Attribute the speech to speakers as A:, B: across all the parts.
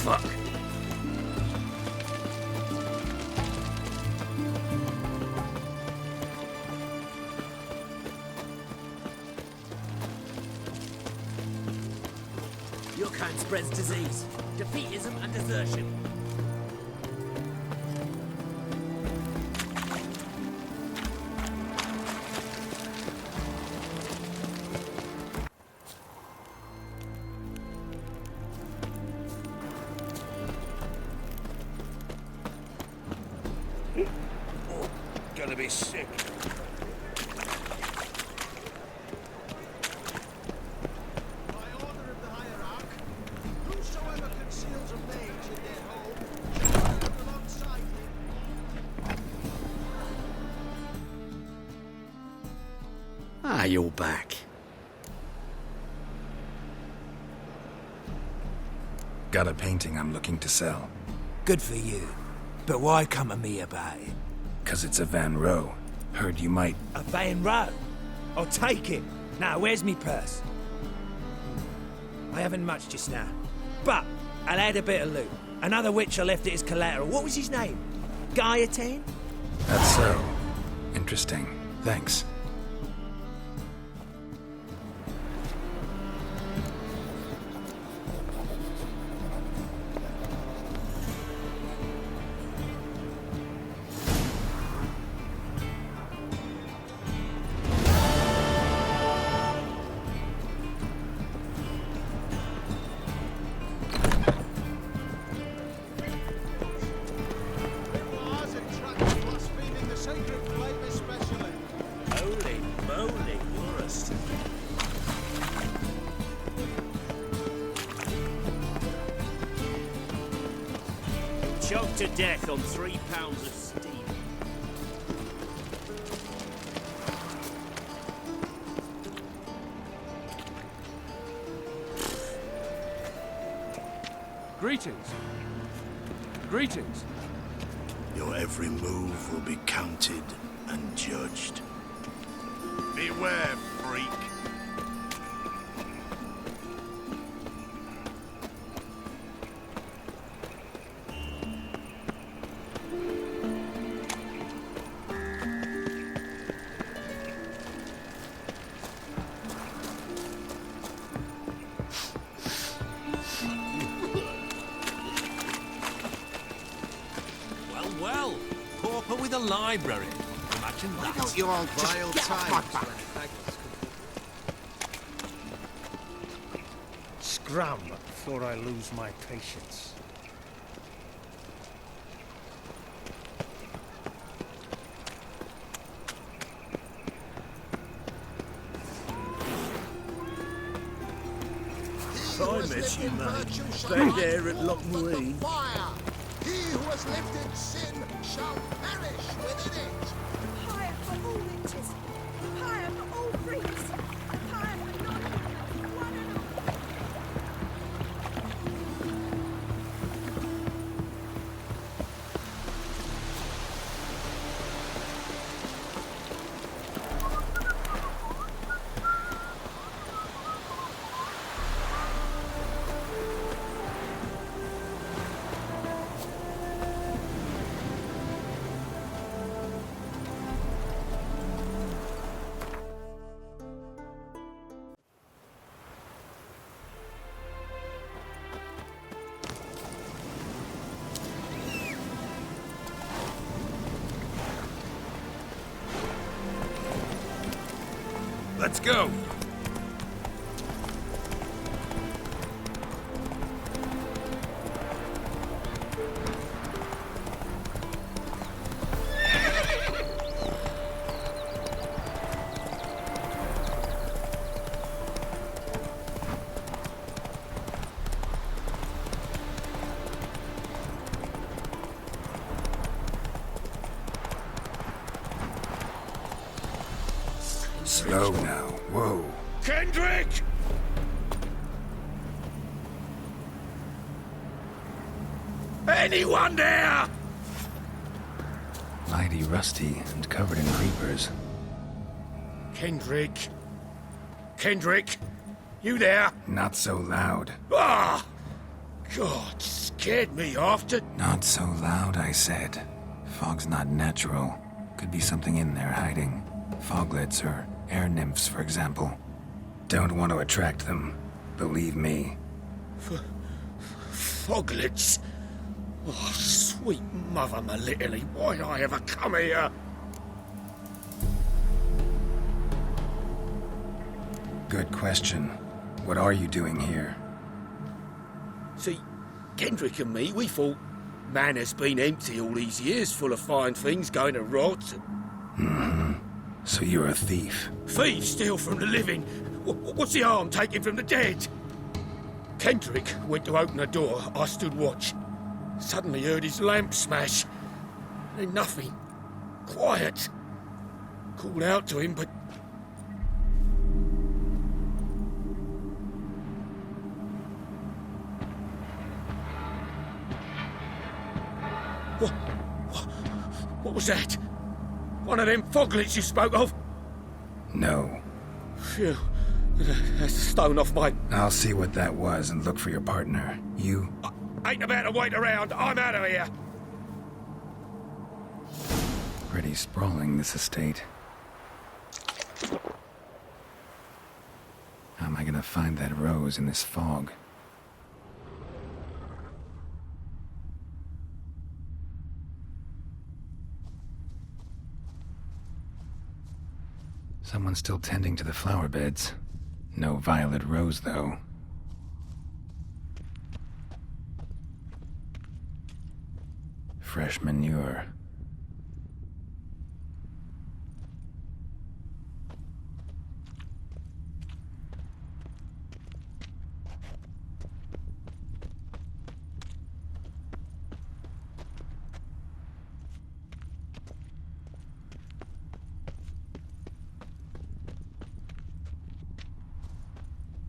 A: fuck?
B: Your kind spreads disease, defeatism and desertion.
A: Gonna be sick.
C: By order of the hierarch, whosoever conceals a mage in their home shall serve alongside him.
B: Ah, you're back.
D: Got a painting I'm looking to sell.
E: Good for you. But why come to me about it?
D: 'Cause it's a Van Row. Heard you might...
E: A Van Row? I'll take it. Now, where's me purse? I haven't much just now. But I'll add a bit of loot. Another witch I left it as collateral. What was his name? Gaiatan?
D: That's so. Interesting. Thanks.
C: It was attracting blaspheming the sacred flame especially.
B: Holy moly, Forrest. Choked to death on 3 pounds of steam.
F: Greetings. Greetings.
G: Your every move will be counted and judged.
A: Beware, freak.
F: Well. Pauper with a library. Imagine that.
C: Don't you all vile times Scram before I lose my patience.
A: I met you, mate. Back there at Loch Marine.
C: Fire! He who has lived in sin shall perish within it.
H: Higher for all witches, higher for all freaks, higher for non-humans, one and all.
A: Let's go.
D: Slow now. Whoa.
A: Kendrick! Anyone there?
D: Mighty rusty and covered in creepers.
A: Kendrick? Kendrick? You there?
D: Not so loud.
A: Ah! God, scared me after.
D: Not so loud, I said. Fog's not natural. Could be something in there hiding. Foglets or air nymphs, for example. Don't want to attract them. Believe me.
A: Foglets. Oh, sweet mother Melitele, why'd I ever come here?
D: Good question. What are you doing here?
A: See, Kendrick and me, we thought Manor's been empty all these years, full of fine things going to rot.
D: So you're a thief.
A: Thieves steal from the living. What's the harm taking from the dead? Kendrick went to open the door. I stood watch. Suddenly heard his lamp smash. Then nothing. Quiet. Called out to him, but... What was that? One of them foglets you spoke of?
D: No.
A: Phew. That's a stone off my...
D: I'll see what that was and look for your partner. You...
A: Ain't about to wait around. I'm out of here.
D: Pretty sprawling, this estate. How am I gonna find that rose in this fog? Someone's still tending to the flower beds. No violet rose, though. Fresh manure.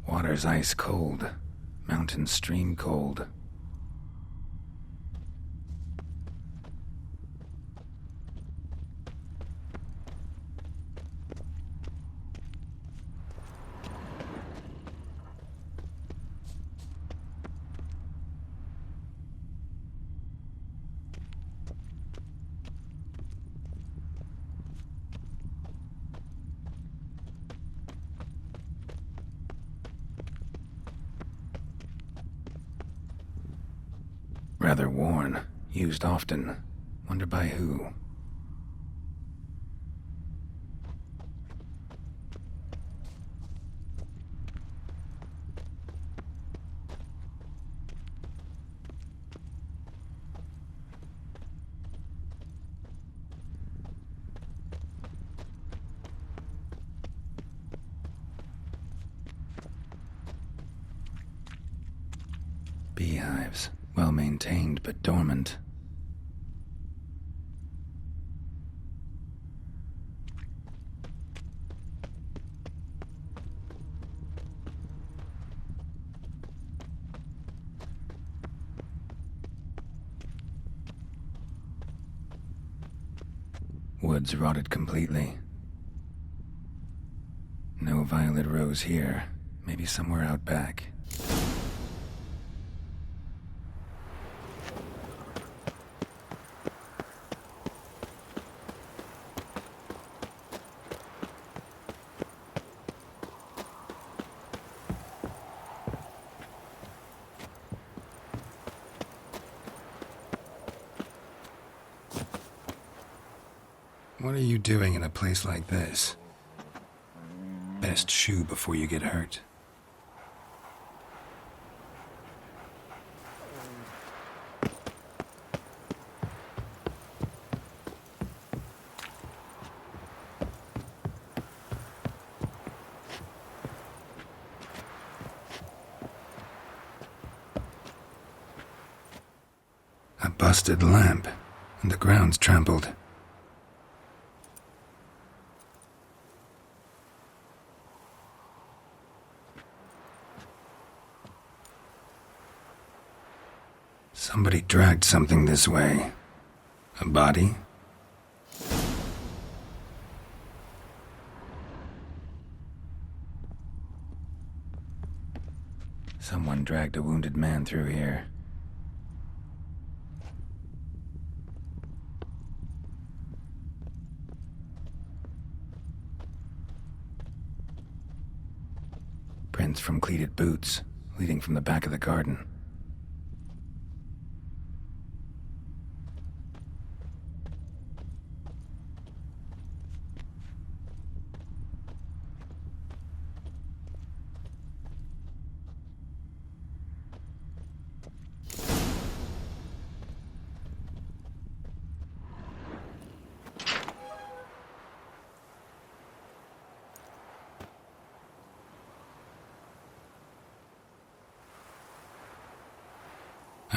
D: Water's ice cold. Mountain stream cold. Rather worn. Used often. Wonder by who. Beehives. Well maintained, but dormant. Woods rotted completely. No violet rose here. Maybe somewhere out back. What are you doing in a place like this? Best shoe before you get hurt. A busted lamp, and the ground's trampled. Somebody dragged something this way. A body? Someone dragged a wounded man through here. Prints from cleated boots, leading from the back of the garden.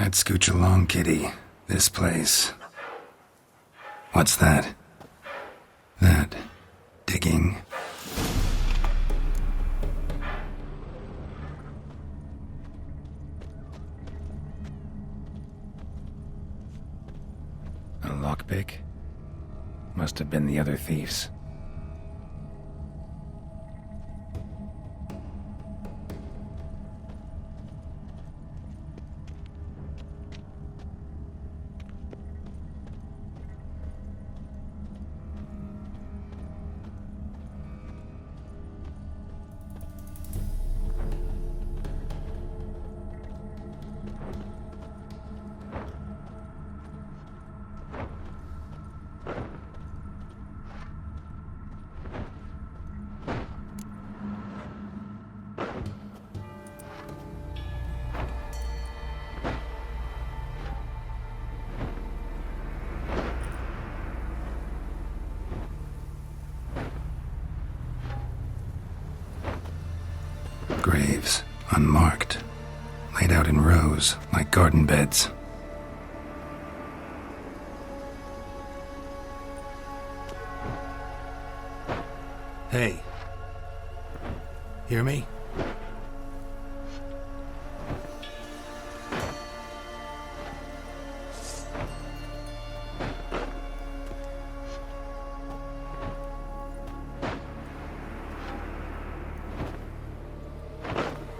D: I'd scooch along, kitty. This place. What's that? That digging? A lockpick? Must have been the other thieves. Graves, unmarked, laid out in rows like garden beds.
F: Hey. Hear me?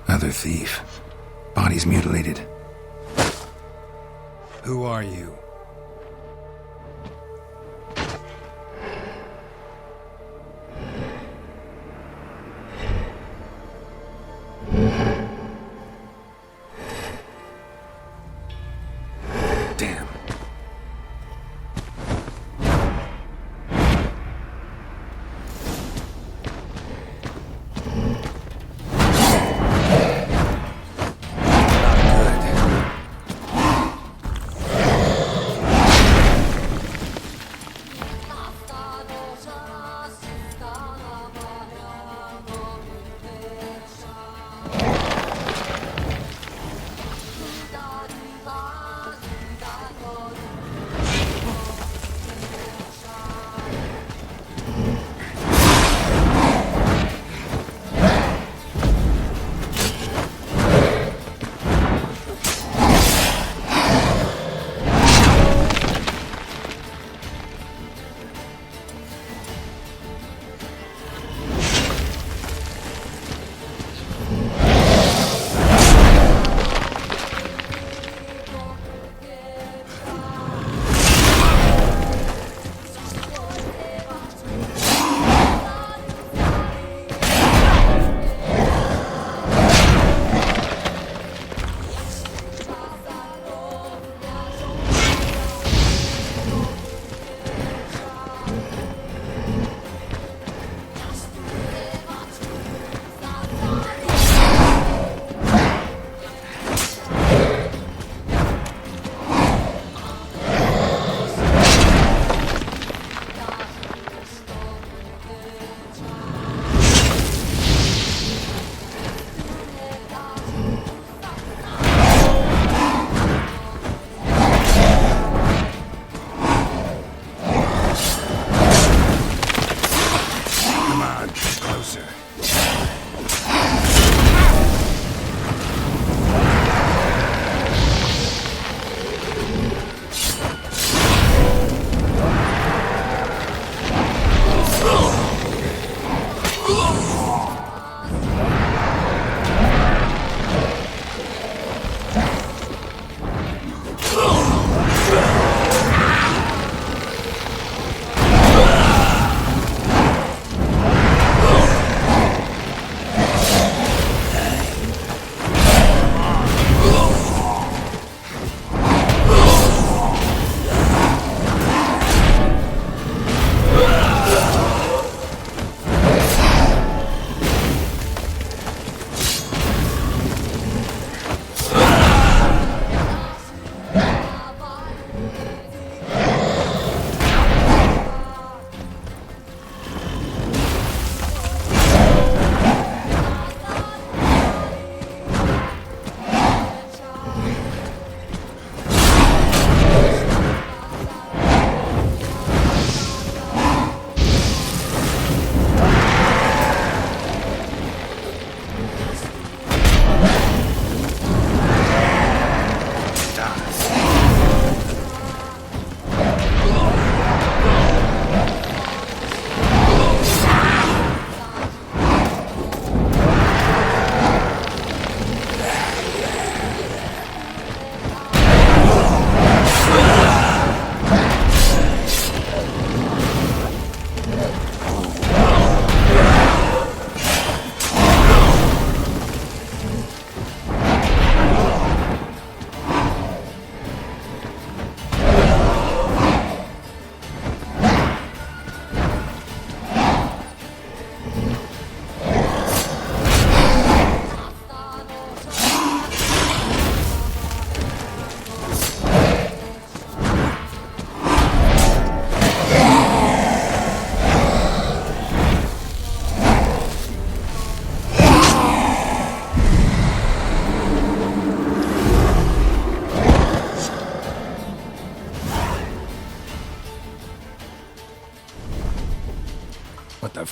D: Other thief. Bodies mutilated. Who are you? Damn.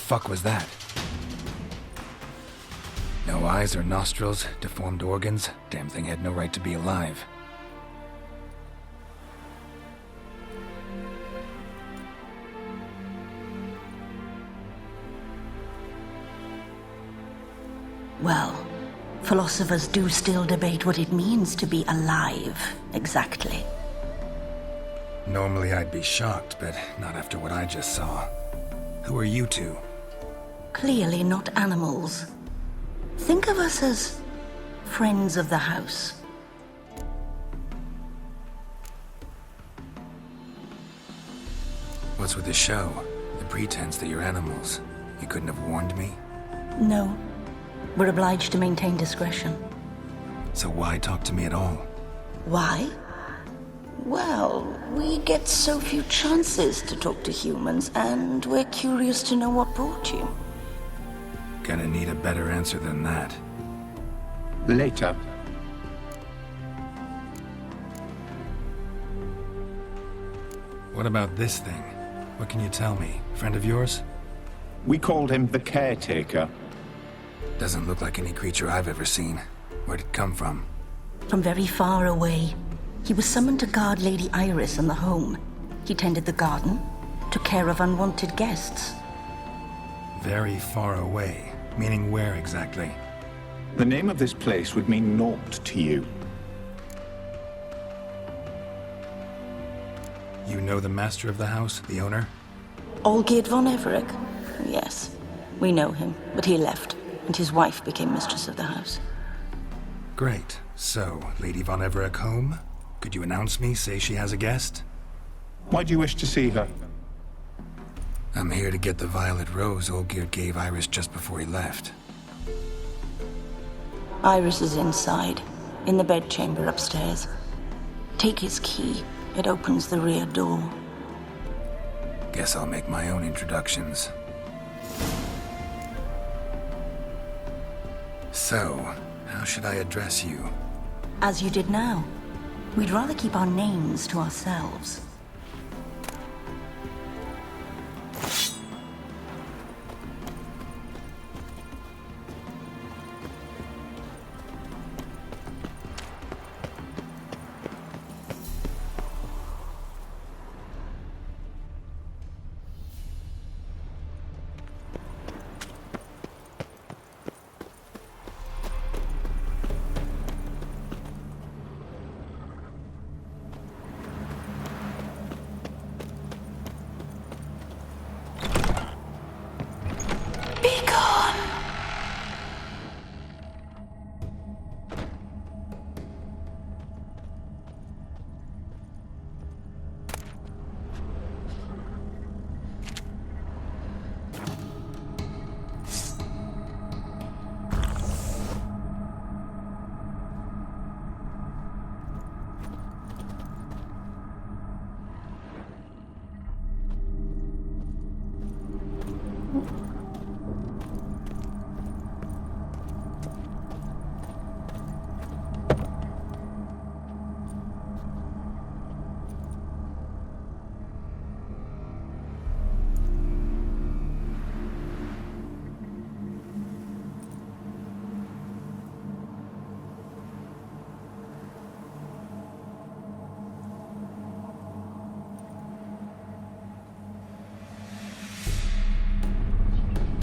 D: fuck was that? No eyes or nostrils, deformed organs. Damn thing had no right to be alive.
I: Well, philosophers do still debate what it means to be alive, exactly.
D: Normally I'd be shocked, but not after what I just saw. Who are you two?
I: Clearly not animals. Think of us as friends of the house.
D: What's with the show? The pretense that you're animals. You couldn't have warned me?
I: No. We're obliged to maintain discretion.
D: So why talk to me at all?
I: Why? Well, we get so few chances to talk to humans, and we're curious to know what brought you.
D: Gonna need a better answer than that.
J: Later.
D: What about this thing? What can you tell me? Friend of yours?
J: We called him the Caretaker.
D: Doesn't look like any creature I've ever seen. Where'd it come from?
I: From very far away. He was summoned to guard Lady Iris and the home. He tended the garden, took care of unwanted guests.
D: Very far away. Meaning where exactly?
J: The name of this place would mean naught to you.
D: You know the master of the house, the owner?
I: Olgierd von Everec? Yes. We know him, but he left, and his wife became mistress of the house.
D: Great. So, Lady von Everec home? Could you announce me, say she has a guest?
J: Why do you wish to see her?
D: I'm here to get the violet rose Olgierd gave Iris just before he left.
I: Iris is inside, in the bedchamber upstairs. Take his key. It opens the rear door.
D: Guess I'll make my own introductions. So, how should I address you?
I: As you did now. We'd rather keep our names to ourselves.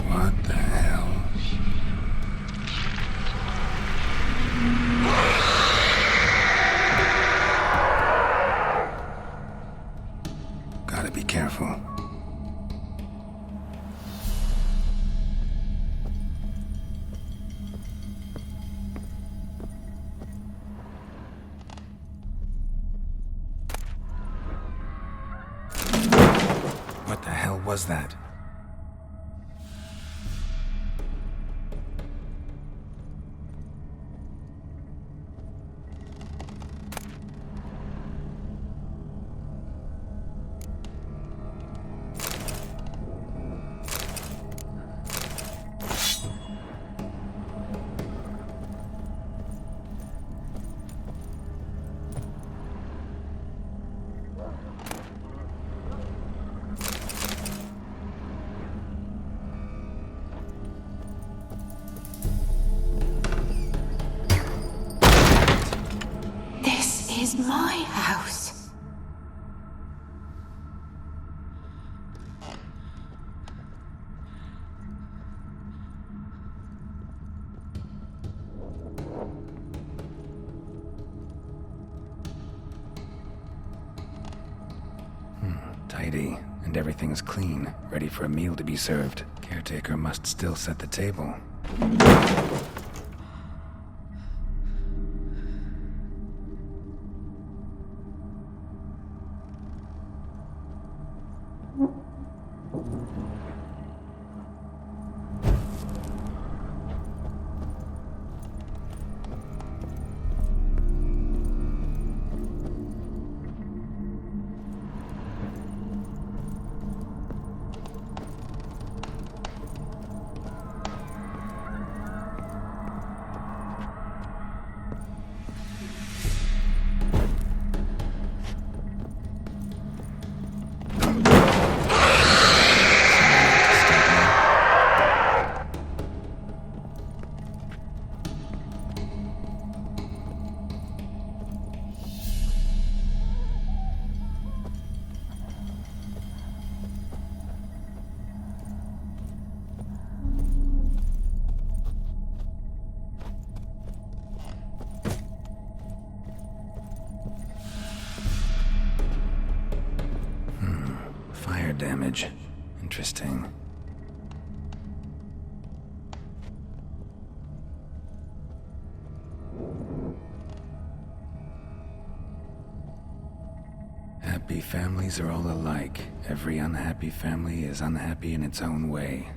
D: What the hell? Gotta be careful. What the hell was that?
I: is my house.
D: Tidy, and everything's clean, ready for a meal to be served. Caretaker must still set the table. Fire damage. Interesting. Happy families are all alike. Every unhappy family is unhappy in its own way.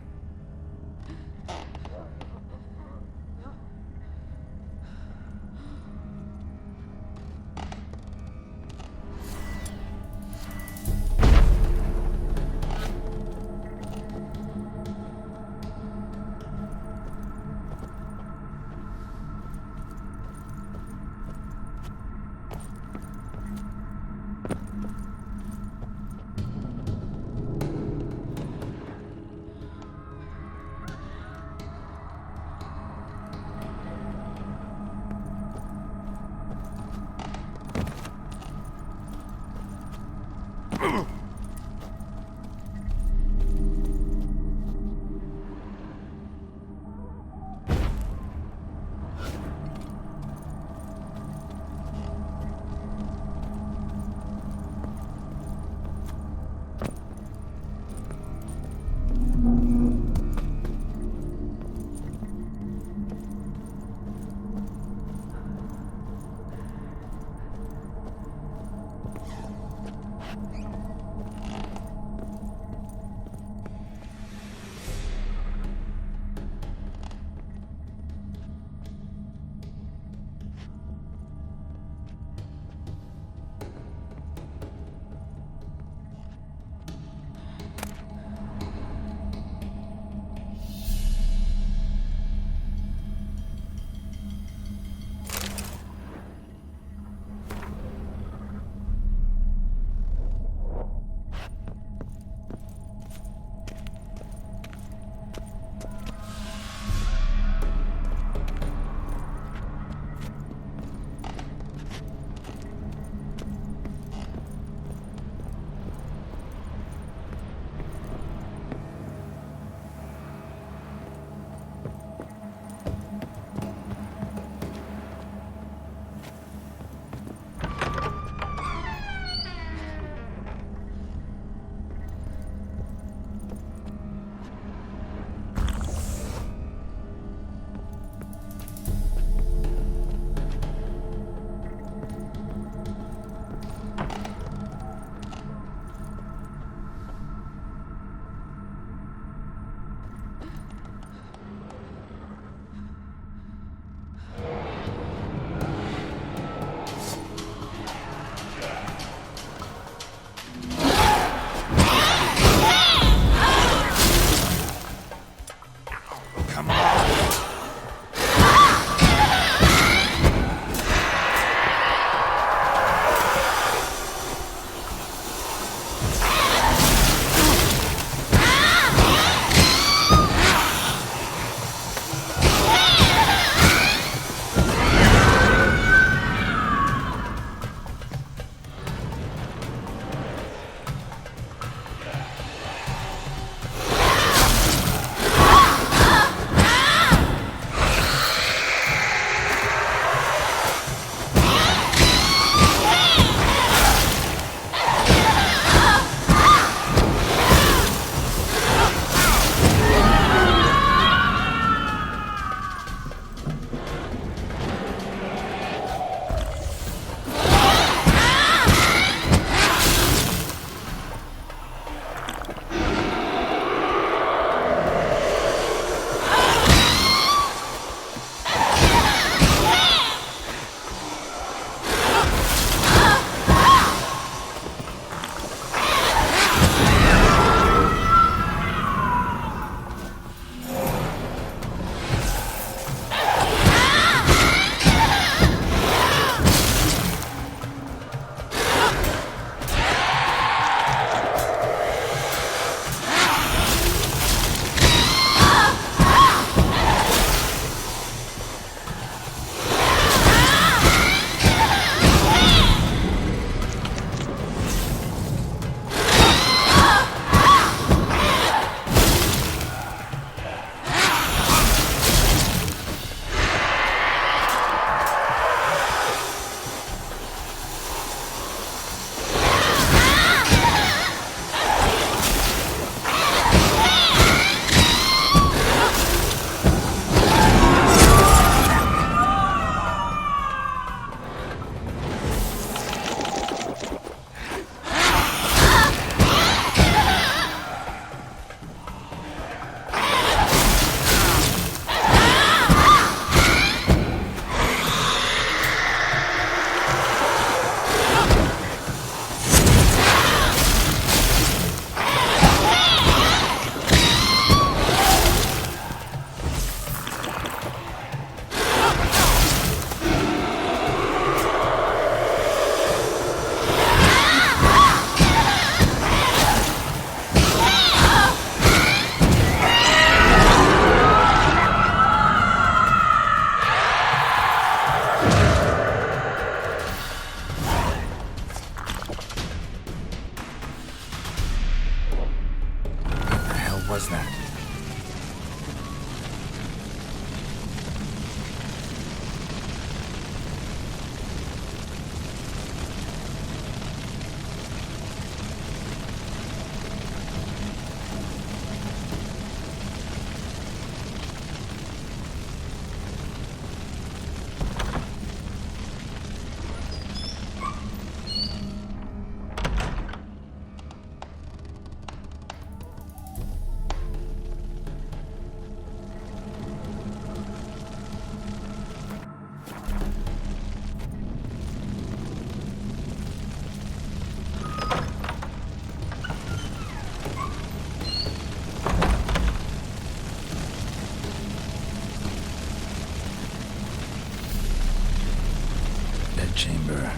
D: Bedchamber.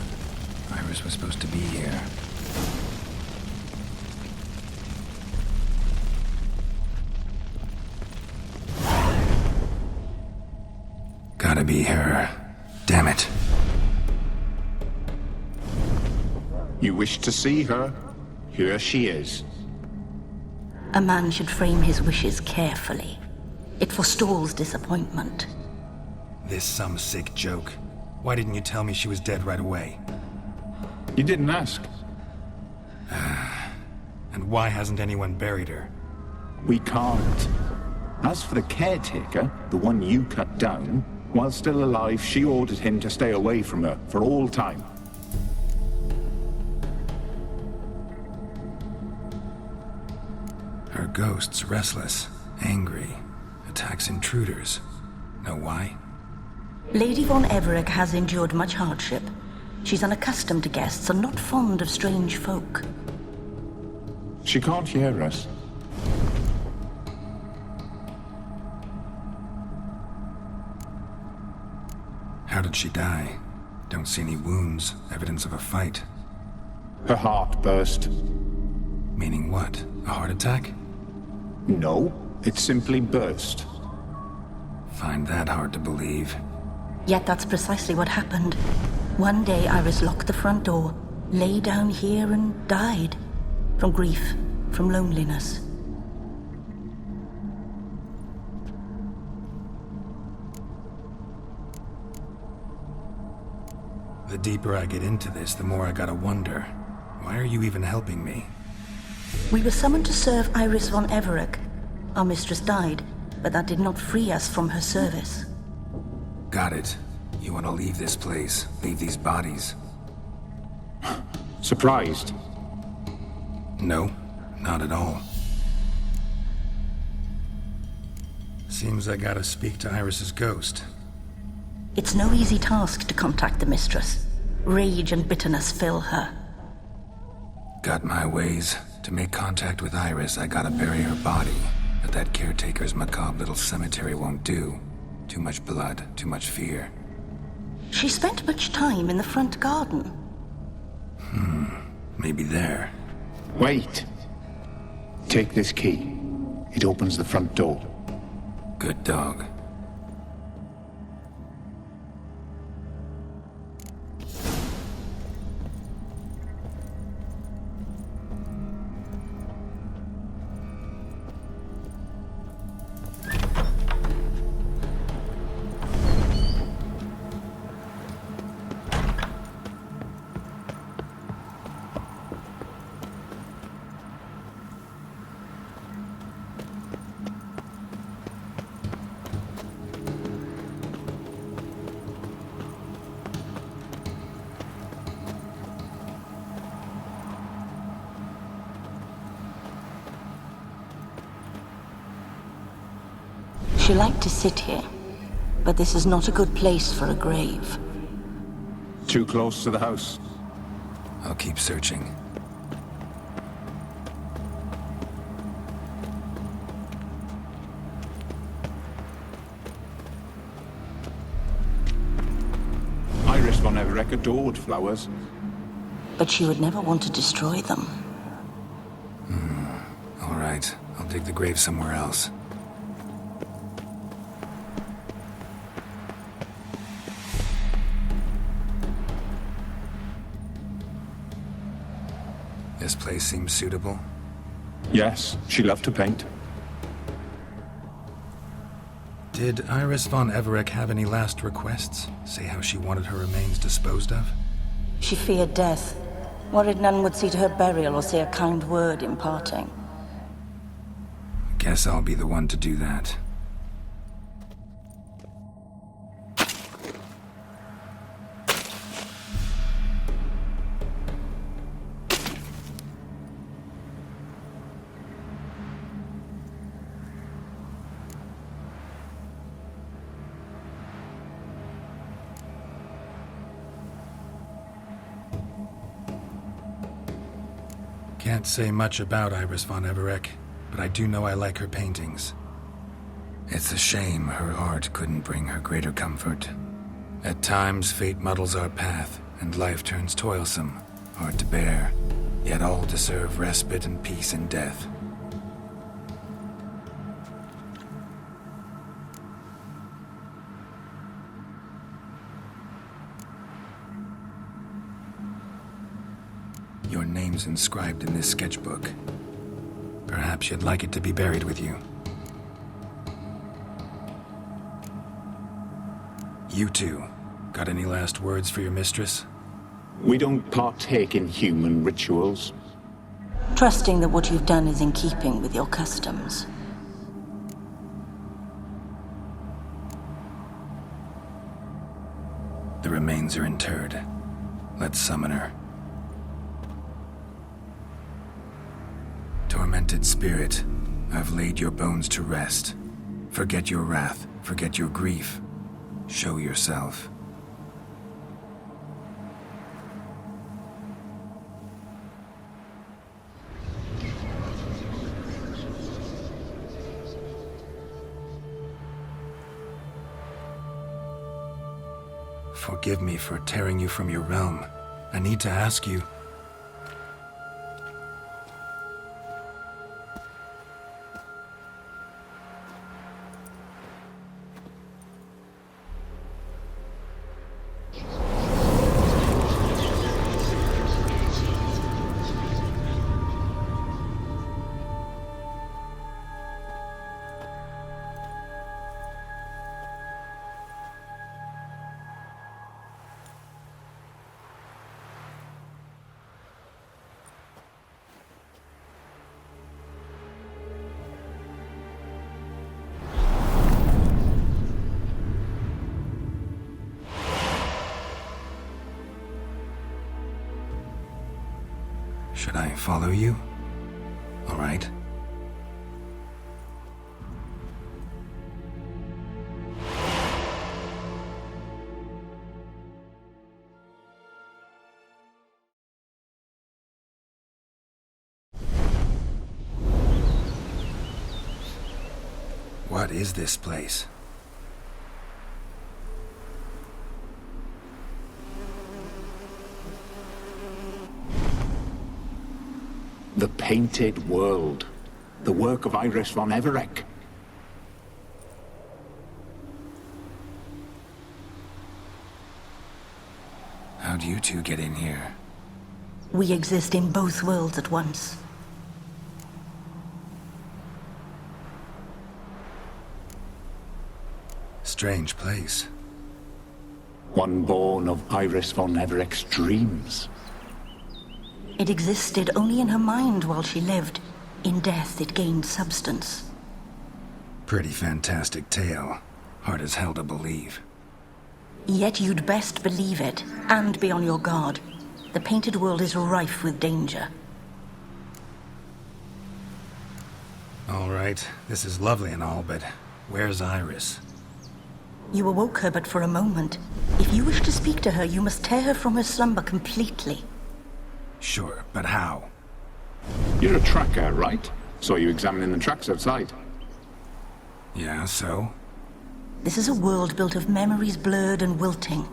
D: Iris was supposed to be here. Gotta be her. Damn it.
J: You wish to see her? Here she is.
I: A man should frame his wishes carefully. It forestalls disappointment.
D: This some sick joke. Why didn't you tell me she was dead right away?
J: You didn't ask.
D: And why hasn't anyone buried her?
J: We can't. As for the caretaker, the one you cut down, while still alive, she ordered him to stay away from her for all time.
D: Her ghost's restless, angry, attacks intruders. Know why?
I: Lady von Everec has endured much hardship. She's unaccustomed to guests and not fond of strange folk.
J: She can't hear us.
D: How did she die? Don't see any wounds, evidence of a fight.
J: Her heart burst.
D: Meaning what? A heart attack?
J: No, it simply burst.
D: Find that hard to believe.
I: Yet that's precisely what happened. One day Iris locked the front door, lay down here and died. From grief, from loneliness.
D: The deeper I get into this, the more I gotta wonder. Why are you even helping me?
I: We were summoned to serve Iris von Everec. Our mistress died, but that did not free us from her service.
D: Got it. You want to leave this place, leave these bodies?
J: Surprised?
D: No, not at all. Seems I gotta speak to Iris's ghost.
I: It's no easy task to contact the mistress. Rage and bitterness fill her.
D: Got my ways. To make contact with Iris, I gotta bury her body. But that caretaker's macabre little cemetery won't do. Too much blood, too much fear.
I: She spent much time in the front garden.
D: Maybe there.
J: Wait. Take this key. It opens the front door.
D: Good dog.
I: She liked to sit here, but this is not a good place for a grave.
J: Too close to the house.
D: I'll keep searching.
J: Iris von Everec adored flowers.
I: But she would never want to destroy them.
D: All right, I'll dig the grave somewhere else. This place seems suitable.
J: Yes, she loved to paint.
D: Did Iris von Everec have any last requests? Say how she wanted her remains disposed of?
I: She feared death, worried none would see to her burial or say a kind word in parting.
D: Guess I'll be the one to do that. Can't say much about Iris von Everec, but I do know I like her paintings. It's a shame her art couldn't bring her greater comfort. At times, fate muddles our path, and life turns toilsome, hard to bear, yet all deserve respite and peace in death. Your name's inscribed in this sketchbook. Perhaps you'd like it to be buried with you. You two, got any last words for your mistress?
J: We don't partake in human rituals.
I: Trusting that what you've done is in keeping with your customs.
D: The remains are interred. Let's summon her. Tormented spirit, I've laid your bones to rest. Forget your wrath, forget your grief. Show yourself. Forgive me for tearing you from your realm. I need to ask you... Should I follow you? All right. What is this place?
J: The Painted World. The work of Iris von Everec.
D: How'd you two get in here?
I: We exist in both worlds at once.
D: Strange place.
J: One born of Iris von Everec's dreams.
I: It existed only in her mind while she lived. In death, it gained substance.
D: Pretty fantastic tale. Hard as hell to believe.
I: Yet you'd best believe it, and be on your guard. The Painted World is rife with danger.
D: All right, this is lovely and all, but where's Iris?
I: You awoke her but for a moment. If you wish to speak to her, you must tear her from her slumber completely.
D: Sure, but how?
J: You're a tracker, right? Saw you examining the tracks outside.
D: Yeah, so?
I: This is a world built of memories blurred and wilting.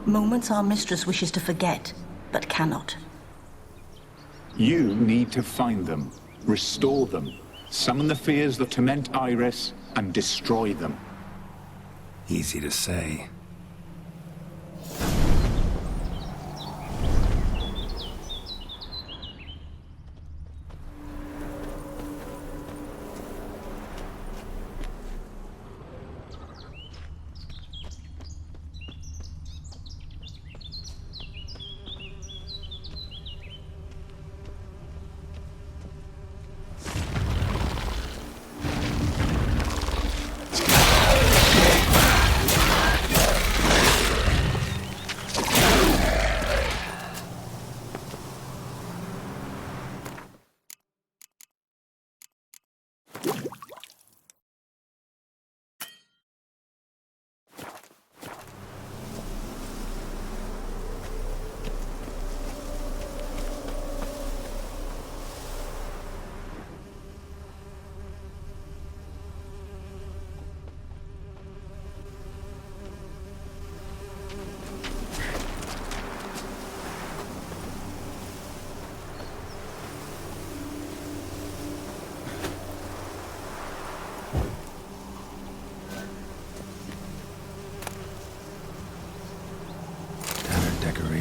I: Moments our mistress wishes to forget, but cannot.
J: You need to find them, restore them, summon the fears that torment Iris, and destroy them.
D: Easy to say.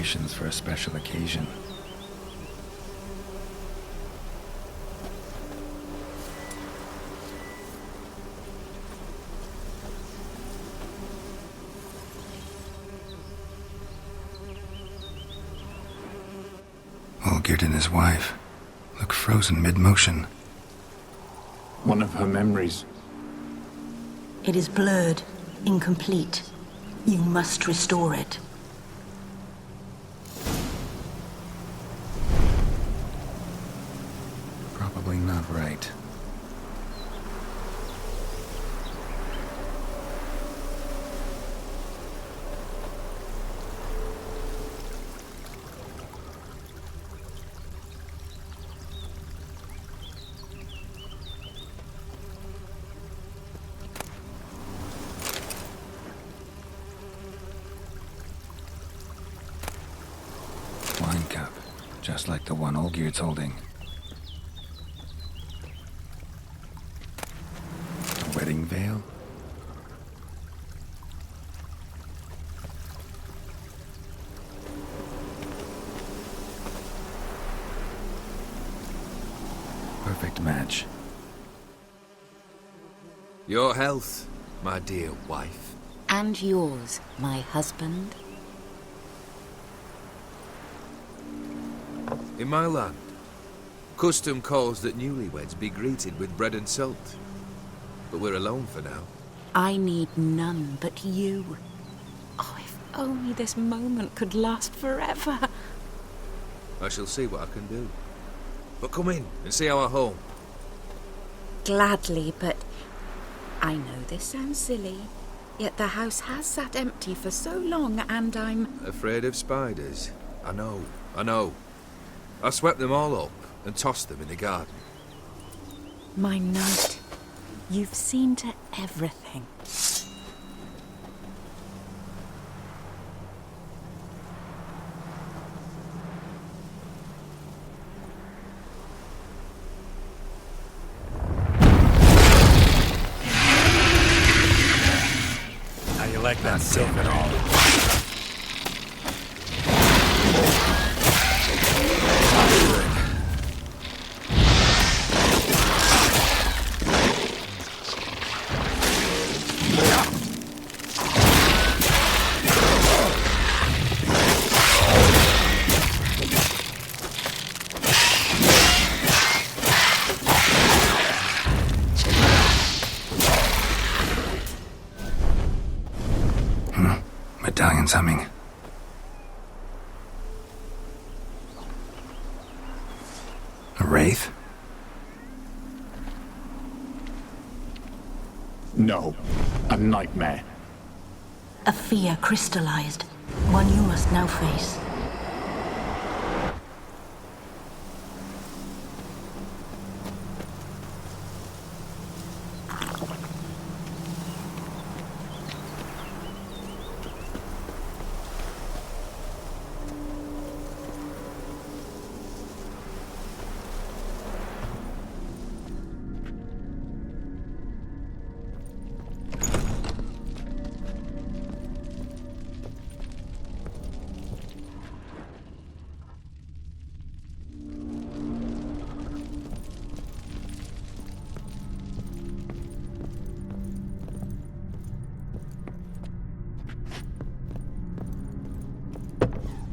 D: preparations for a special occasion. Olgierd and his wife look frozen mid-motion.
J: One of her memories.
I: It is blurred, incomplete. You must restore it.
D: Probably not right. Wine cup, just like the one Olgierd's holding. A wedding veil? Perfect match.
F: Your health, my dear wife.
K: And yours, my husband.
F: In my land, custom calls that newlyweds be greeted with bread and salt. But we're alone for now.
K: I need none but you. Oh, if only this moment could last forever.
F: I shall see what I can do. But come in and see our home.
K: Gladly, but I know this sounds silly, yet the house has sat empty for so long and I'm...
F: Afraid of spiders? I know. I swept them all up and tossed them in the garden.
K: My knight, you've seen to everything.
E: How you like that silk at all?
D: Medallion's humming. A wraith?
J: No, a nightmare.
I: A fear crystallized, one you must now face.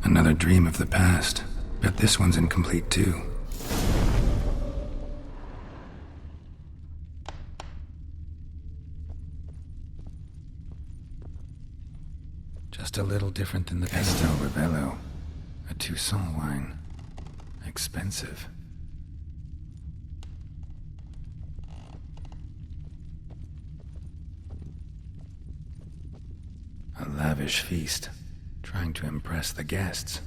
D: Another dream of the past. Bet this one's incomplete too. Just a little different than the Castel Rebello. A Toussaint wine. Expensive. A lavish feast. Trying to impress the guests.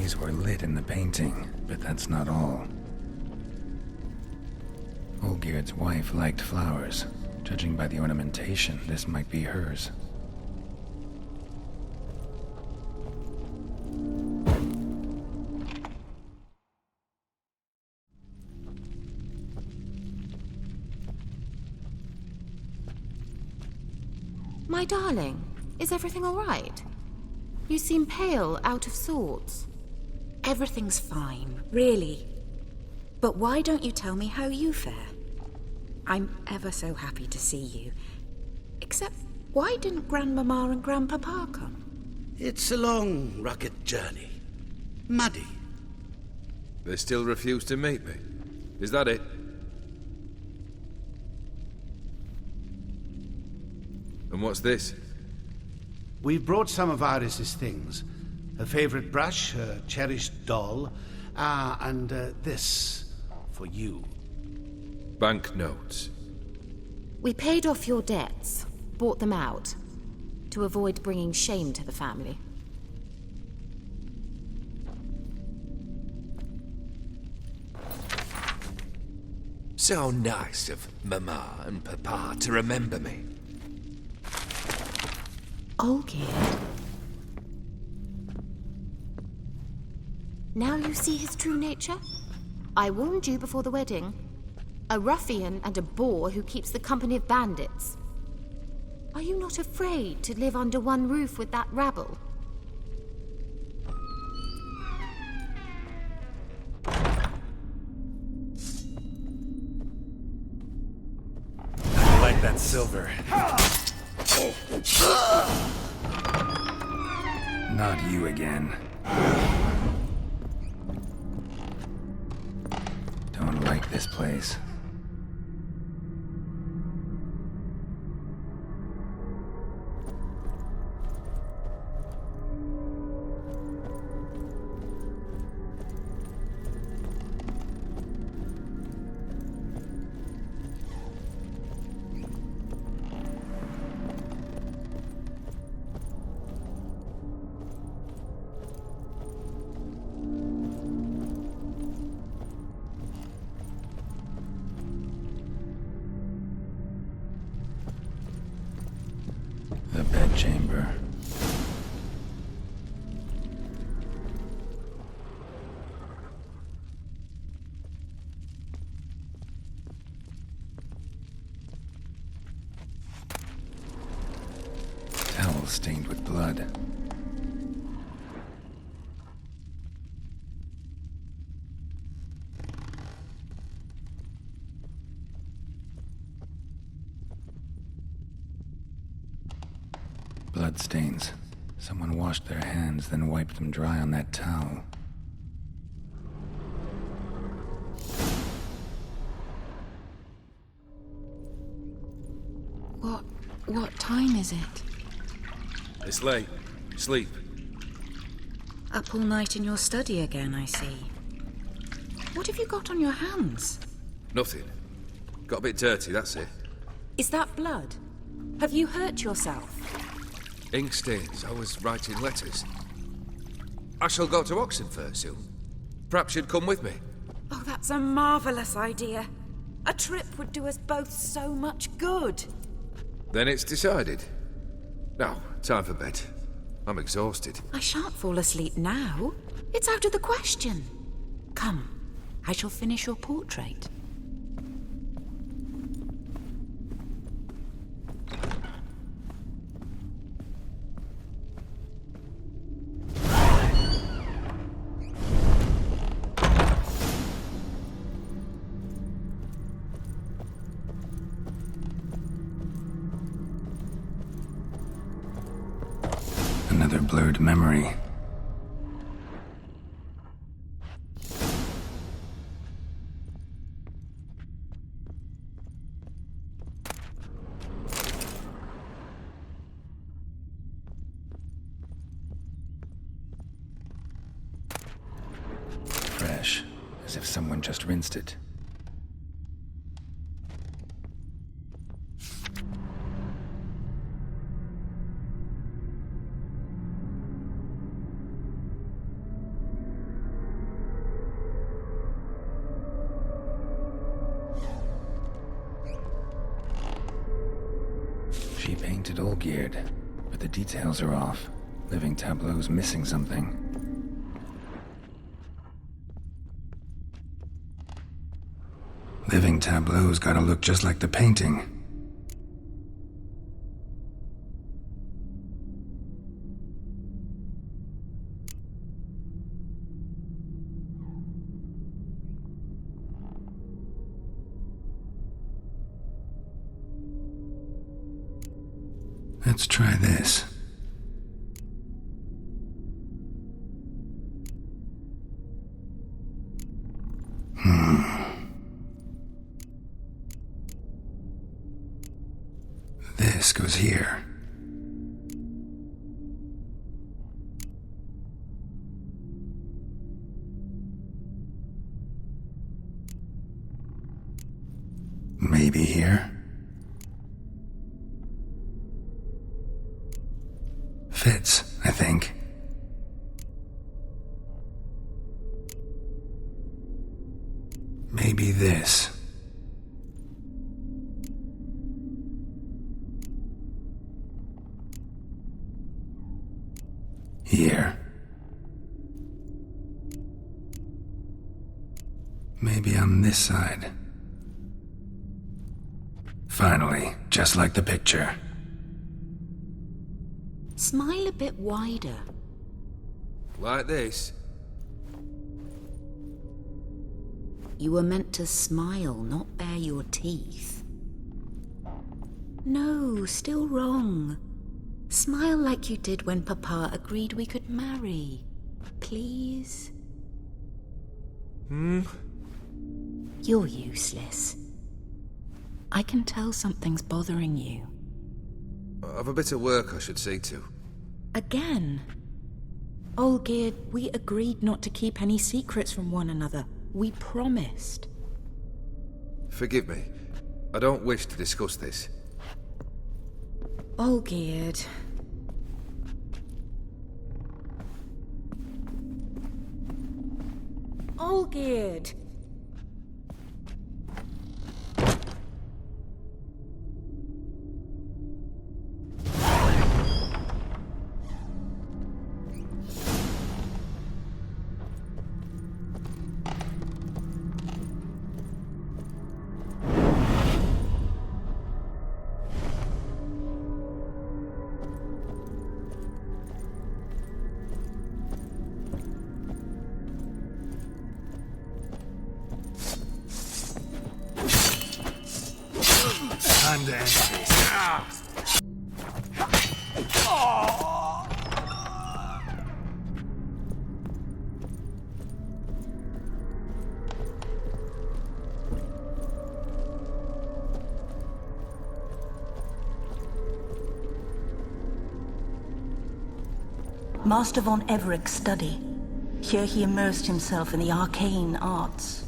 D: These were lit in the painting, but that's not all. Olgierd's wife liked flowers. Judging by the ornamentation, this might be hers.
L: My darling, is everything all right? You seem pale, out of sorts.
K: Everything's fine, really. But why don't you tell me how you fare? I'm ever so happy to see you. Except, why didn't Grandmama and Grandpapa come?
G: It's a long, rugged journey. Muddy.
F: They still refuse to meet me. Is that it? And what's this?
C: We've brought some of Iris's things. Her favorite brush, her cherished doll, and this for you.
F: Banknotes.
L: We paid off your debts, bought them out, to avoid bringing shame to the family.
F: So nice of Mama and Papa to remember me.
L: Olgierd. Now you see his true nature? I warned you before the wedding. A ruffian and a boor who keeps the company of bandits. Are you not afraid to live under one roof with that rabble?
D: I like that silver. Not you again. Don't like this place. The bedchamber. Towel stained with blood. Bloodstains. Someone washed their hands, then wiped them dry on that towel.
K: What time is it?
F: It's late. Sleep.
K: Up all night in your study again, I see. What have you got on your hands?
F: Nothing. Got a bit dirty, that's it.
K: Is that blood? Have you hurt yourself?
F: Ink stains. I was writing letters. I shall go to Oxenfurt soon. Perhaps you'd come with me.
K: Oh, that's a marvelous idea. A trip would do us both so much good.
F: Then it's decided. Now, time for bed. I'm exhausted.
K: I shan't fall asleep now. It's out of the question. Come, I shall finish your portrait.
D: Another blurred memory. Fresh, as if someone just rinsed it. She painted Olgierd, but the details are off. Living Tableau's missing something. Living Tableau's gotta look just like the painting. Let's try this. This goes here. Maybe here. Fits, I think. Maybe this. Here. Maybe on this side. Finally, just like the picture.
K: Smile a bit wider.
F: Like this?
K: You were meant to smile, not bare your teeth. No, still wrong. Smile like you did when Papa agreed we could marry. Please? You're useless. I can tell something's bothering you.
F: I've a bit of work I should see to.
K: Again? Olgierd, we agreed not to keep any secrets from one another. We promised.
F: Forgive me. I don't wish to discuss this.
K: Olgierd. Olgierd!
D: Time to end this.
I: Master von Everek's study. Here he immersed himself in the arcane arts.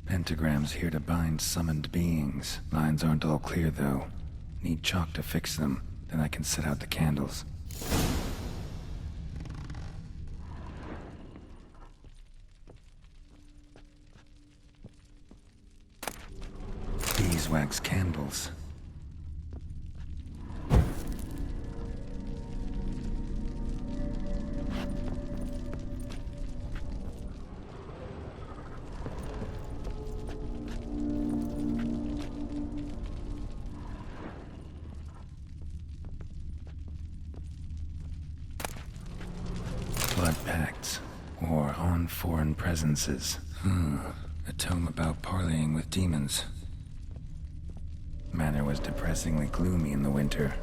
D: Pentagrams here to bind summoned beings. Lines aren't all clear, though. Need chalk to fix them, then I can set out the candles. Beeswax candles. Blood pacts, or on foreign presences. A tome about parleying with demons. Manor was depressingly gloomy in the winter.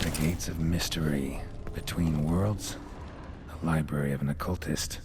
D: The Gates of Mystery. Between Worlds? A library of an occultist.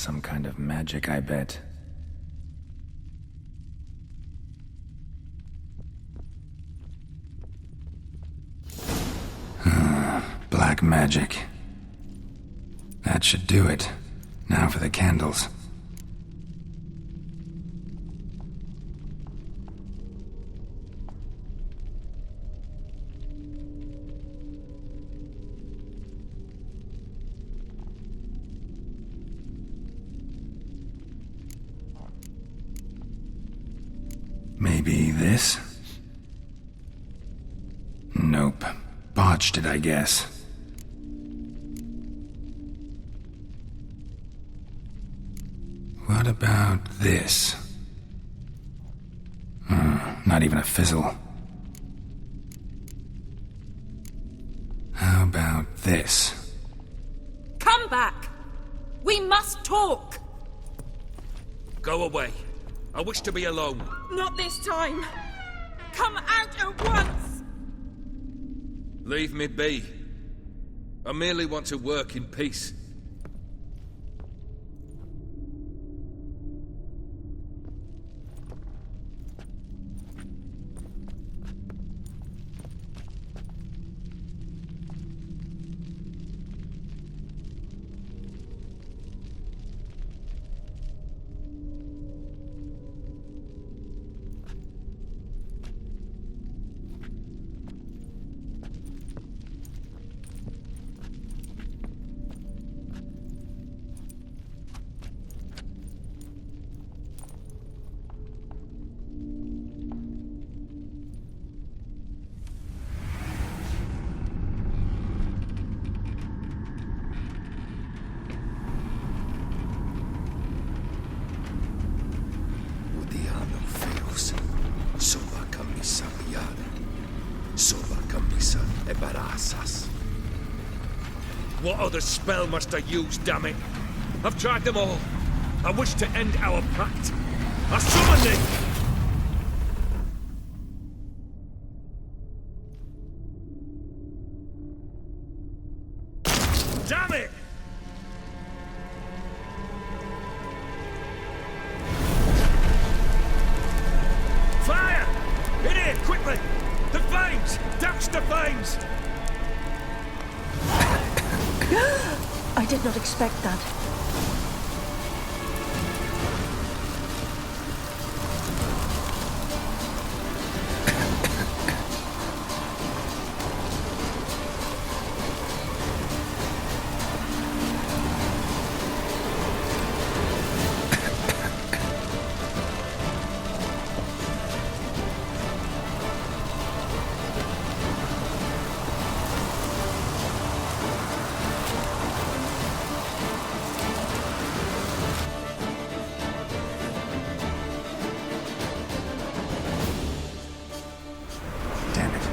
D: some kind of magic, I bet. Black magic. That should do it. Now for the candles. Maybe this? Nope. Botched it, I guess. What about this? Not even a fizzle. How about this?
K: Come back! We must talk!
F: Go away. I wish to be alone.
H: Not this time. Come out at once.
F: Leave me be. I merely want to work in peace. What other spell must I use, damn it? I've tried them all. I wish to end our pact. I summon thee! Damn it! Fire! In here, quickly! The flames! Douse the flames!
I: I did not expect that.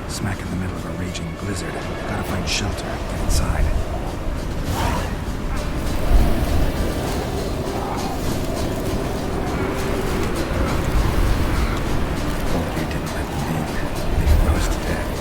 D: Smack in the middle of a raging blizzard. Gotta find shelter. Get inside. Hope you didn't let them in. They froze to death.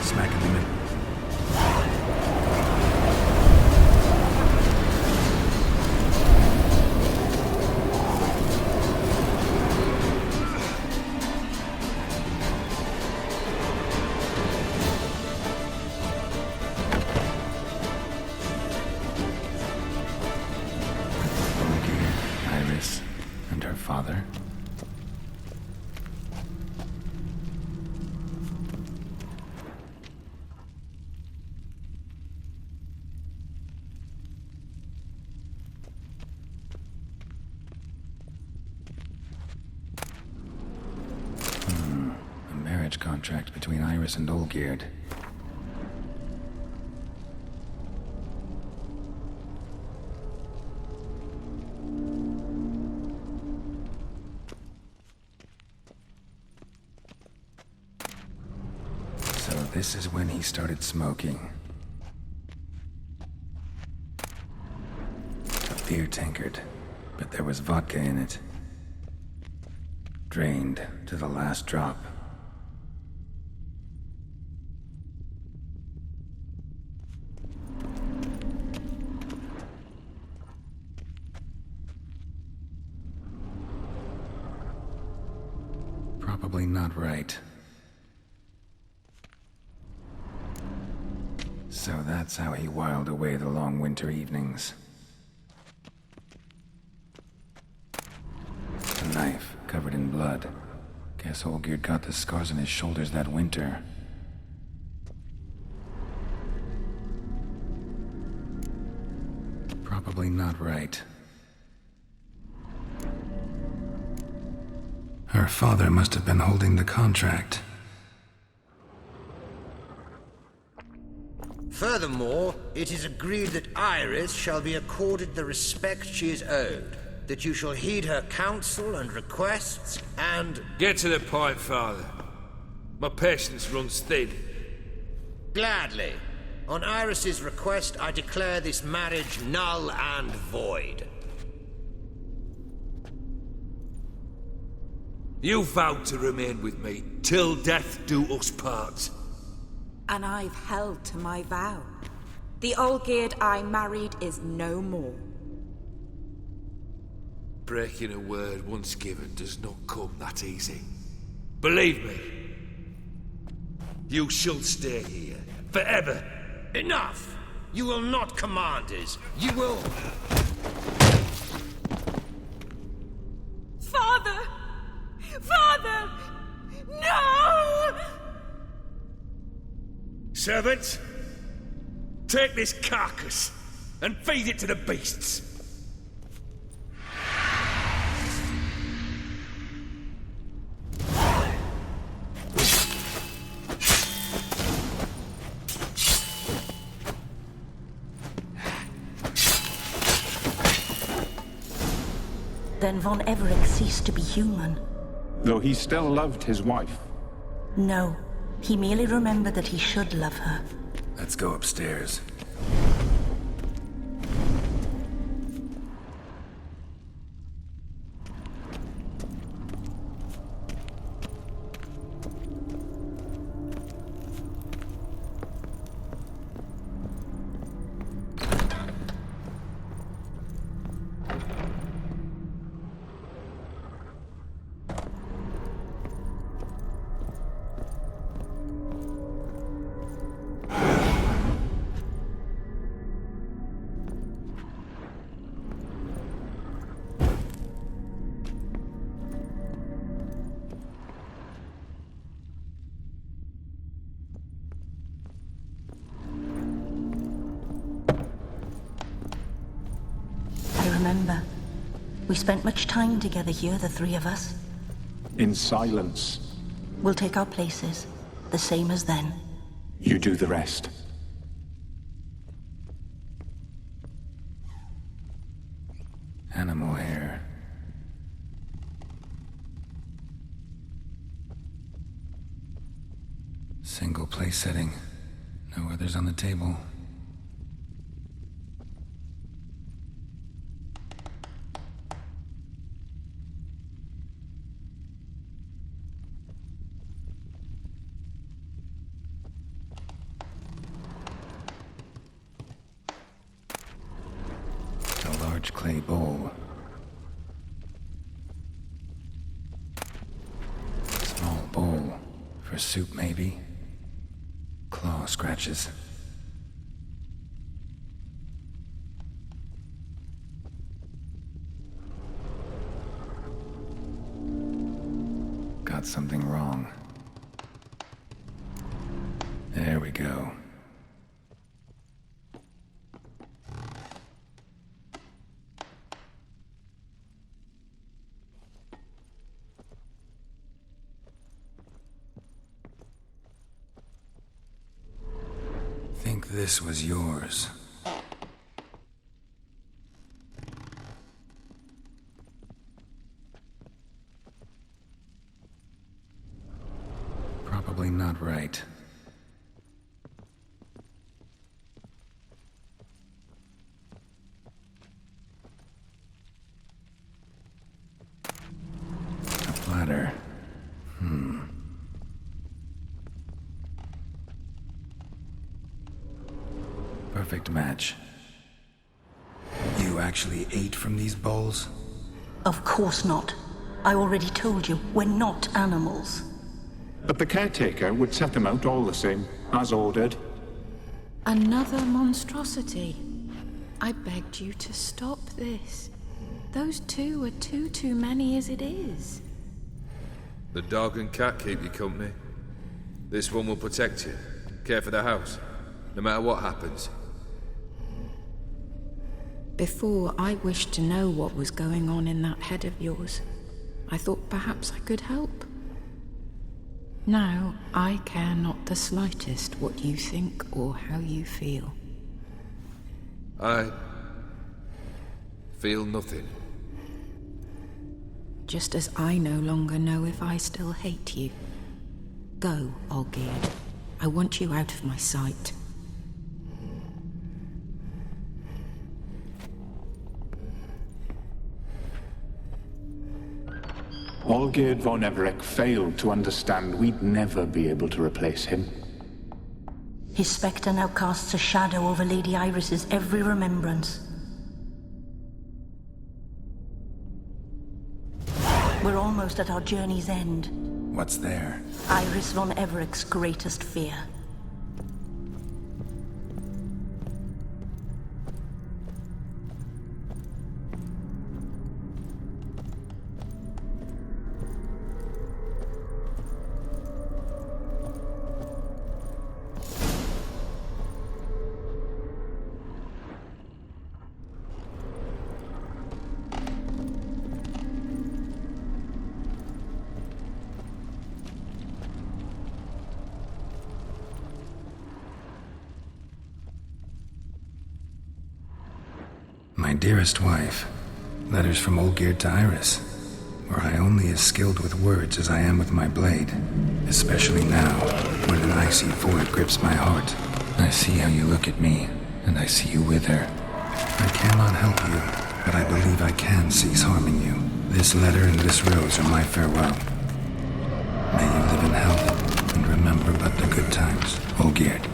D: Smack in the middle. marriage contract between Iris and Olgierd. So this is when he started smoking. A beer tankard, but there was vodka in it. Drained to the last drop. Probably not right. So that's how he whiled away the long winter evenings. A knife covered in blood. Guess Olgierd got the scars on his shoulders that winter. Probably not right. Her father must have been holding the contract.
M: Furthermore, it is agreed that Iris shall be accorded the respect she is owed, that you shall heed her counsel and requests, and...
F: Get to the point, Father. My patience runs thin.
M: Gladly. On Iris's request, I declare this marriage null and void.
F: You vowed to remain with me till death do us part.
K: And I've held to my vow. The Olgierd I married is no more.
F: Breaking a word once given does not come that easy. Believe me. You shall stay here, forever.
M: Enough! You will not command us. You will...
H: Father! Father! No!
F: Servants, take this carcass and feed it to the beasts.
I: Then Von Everett ceased to be human.
J: Though he still loved his wife.
I: No, he merely remembered that he should love her.
D: Let's go upstairs.
I: Remember, we spent much time together here, the three of us.
J: In silence.
I: We'll take our places, the same as then.
J: You do the rest.
D: Animal hair. Single place setting. No others on the table. Clay bowl. Small bowl. For soup, maybe? Claw scratches. Got something wrong. There we go. this was yours. Probably not right. A platter. Perfect match. You actually ate from these bowls?
I: Of course not. I already told you, we're not animals.
J: But the caretaker would set them out all the same, as ordered.
K: Another monstrosity. I begged you to stop this. Those two are too many as it is.
F: The dog and cat keep you company. This one will protect you, care for the house, no matter what happens.
K: Before, I wished to know what was going on in that head of yours. I thought perhaps I could help. Now, I care not the slightest what you think or how you feel.
F: I feel nothing.
K: Just as I no longer know if I still hate you. Go, Olgierd. I want you out of my sight.
J: Olgierd von Everec failed to understand we'd never be able to replace him.
I: His spectre now casts a shadow over Lady Iris's every remembrance. We're almost at our journey's end.
D: What's there?
I: Iris von Everec's greatest fear.
D: My dearest wife, letters from Olgierd to Iris. Were I only as skilled with words as I am with my blade, especially now, when an icy void grips my heart. I see how you look at me, and I see you wither. I cannot help you, but I believe I can cease harming you. This letter and this rose are my farewell. May you live in health, and remember but the good times, Olgierd.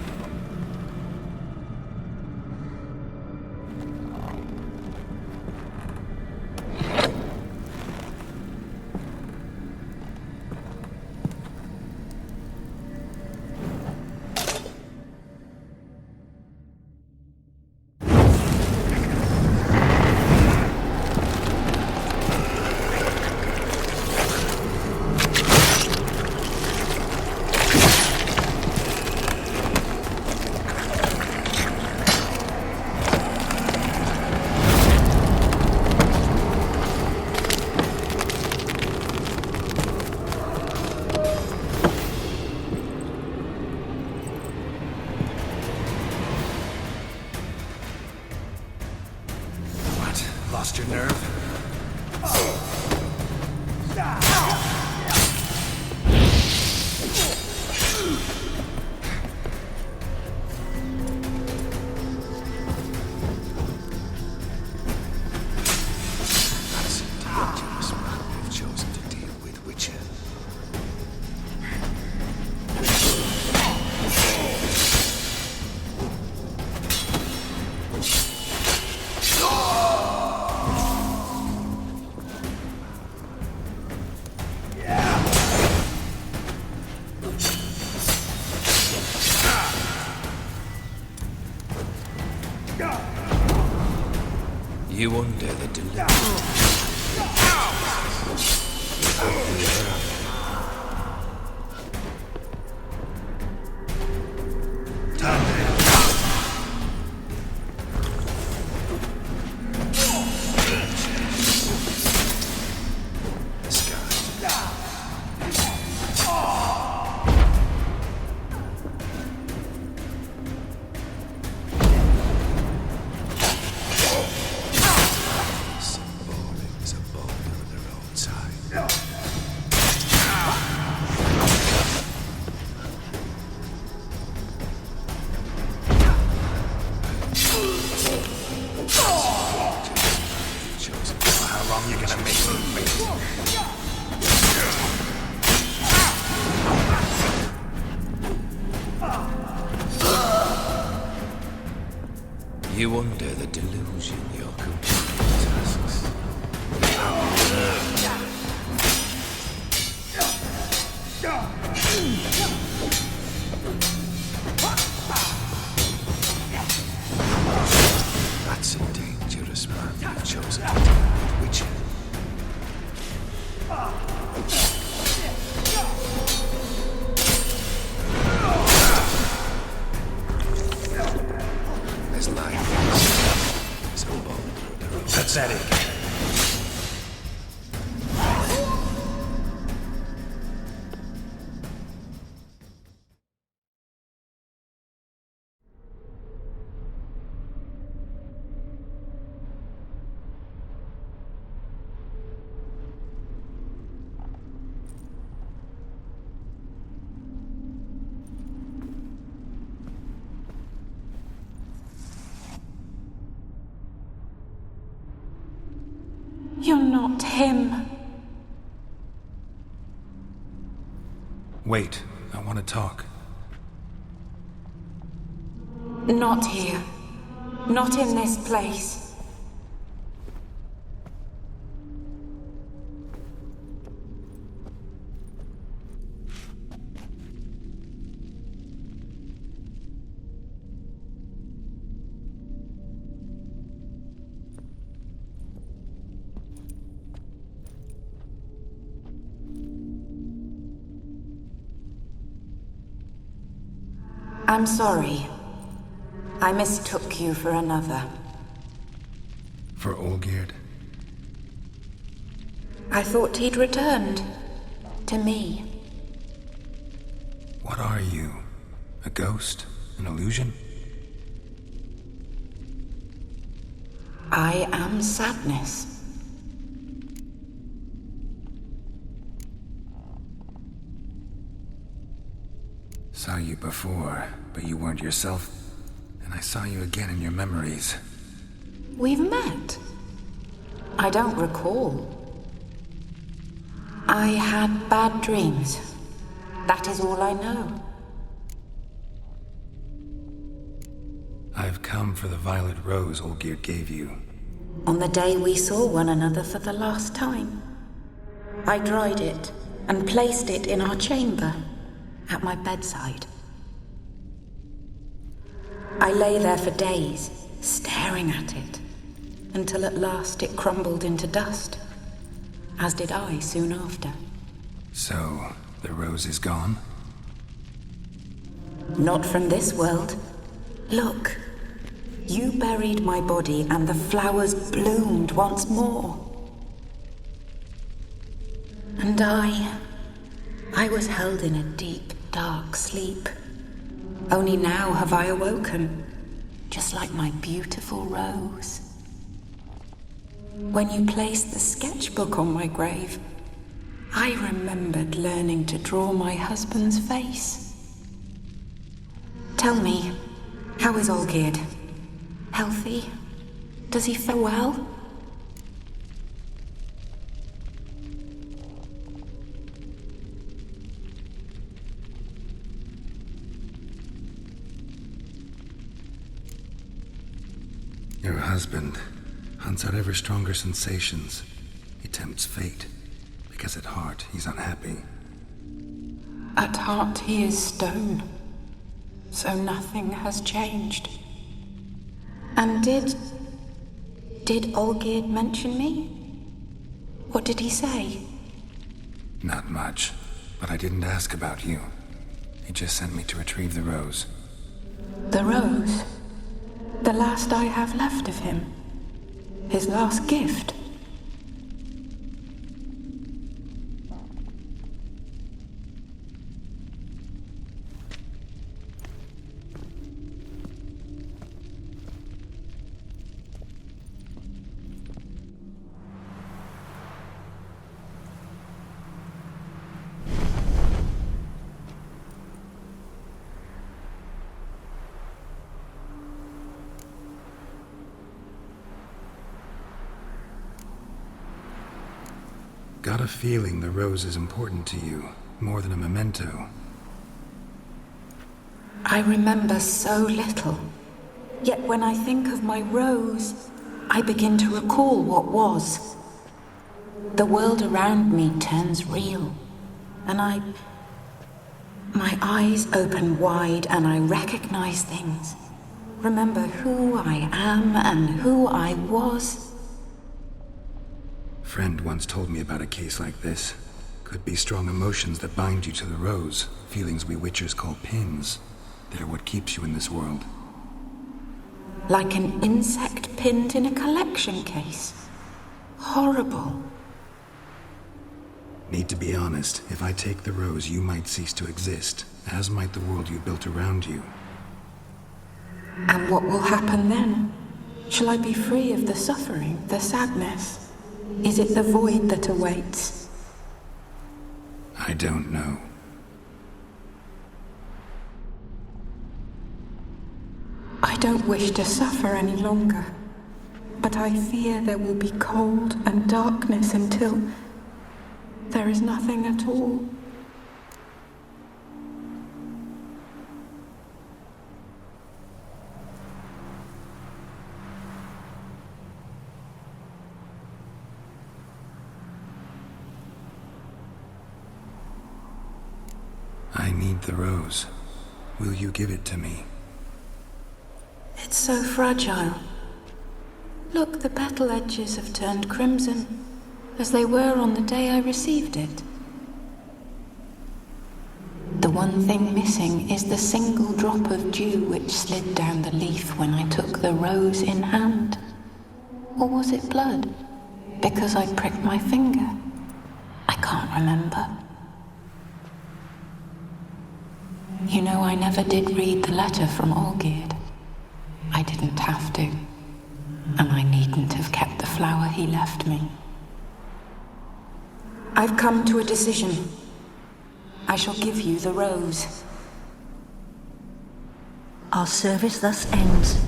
D: Lost your nerve?
F: That's a dangerous man we've chosen to deal with, Witcher. You undo the doom. You under the delusion you're completing tasks. That's a dangerous man you've chosen to deal with, Witcher. There's life. There's a boulder.
E: Pathetic.
K: You're not him.
D: Wait, I want to talk.
K: Not here. Not in this place. I'm sorry. I mistook you for another.
D: For Olgierd?
K: I thought he'd returned. To me.
D: What are you? A ghost? An illusion?
K: I am sadness.
D: Saw you before, but you weren't yourself. And I saw you again in your memories.
K: We've met. I don't recall. I had bad dreams. That is all I know.
D: I've come for the violet rose Olgierd gave you.
K: On the day we saw one another for the last time, I dried it and placed it in our chamber, at my bedside. I lay there for days, staring at it, until at last it crumbled into dust, as did I soon after.
D: So, the rose is gone?
K: Not from this world. Look, you buried my body and the flowers bloomed once more. And I was held in a deep, dark sleep. Only now have I awoken, just like my beautiful rose. When you placed the sketchbook on my grave, I remembered learning to draw my husband's face. Tell me, how is Olgierd? Healthy? Does he feel well?
D: Your husband hunts out ever stronger sensations. He tempts fate, because at heart he's unhappy.
K: At heart he is stone, so nothing has changed. And did Olgierd mention me? What did he say?
D: Not much, but I didn't ask about you. He just sent me to retrieve the rose.
K: The rose? The last I have left of him. His last gift.
D: Got a feeling the rose is important to you, more than a memento.
K: I remember so little. Yet when I think of my rose, I begin to recall what was. The world around me turns real, and my eyes open wide and I recognize things. Remember who I am and who I was.
D: Friend once told me about a case like this. Could be strong emotions that bind you to the rose, feelings we witchers call pins. They're what keeps you in this world.
K: Like an insect pinned in a collection case. Horrible.
D: Need to be honest, if I take the rose, you might cease to exist, as might the world you built around you.
K: And what will happen then? Shall I be free of the suffering, the sadness? Is it the void that awaits?
D: I don't know.
K: I don't wish to suffer any longer, but I fear there will be cold and darkness until there is nothing at all.
D: I need the rose. Will you give it to me?
K: It's so fragile. Look, the petal edges have turned crimson, as they were on the day I received it. The one thing missing is the single drop of dew which slid down the leaf when I took the rose in hand. Or was it blood? Because I pricked my finger? I can't remember. You know, I never did read the letter from Olgierd. I didn't have to. And I needn't have kept the flower he left me. I've come to a decision. I shall give you the rose.
I: Our service thus ends.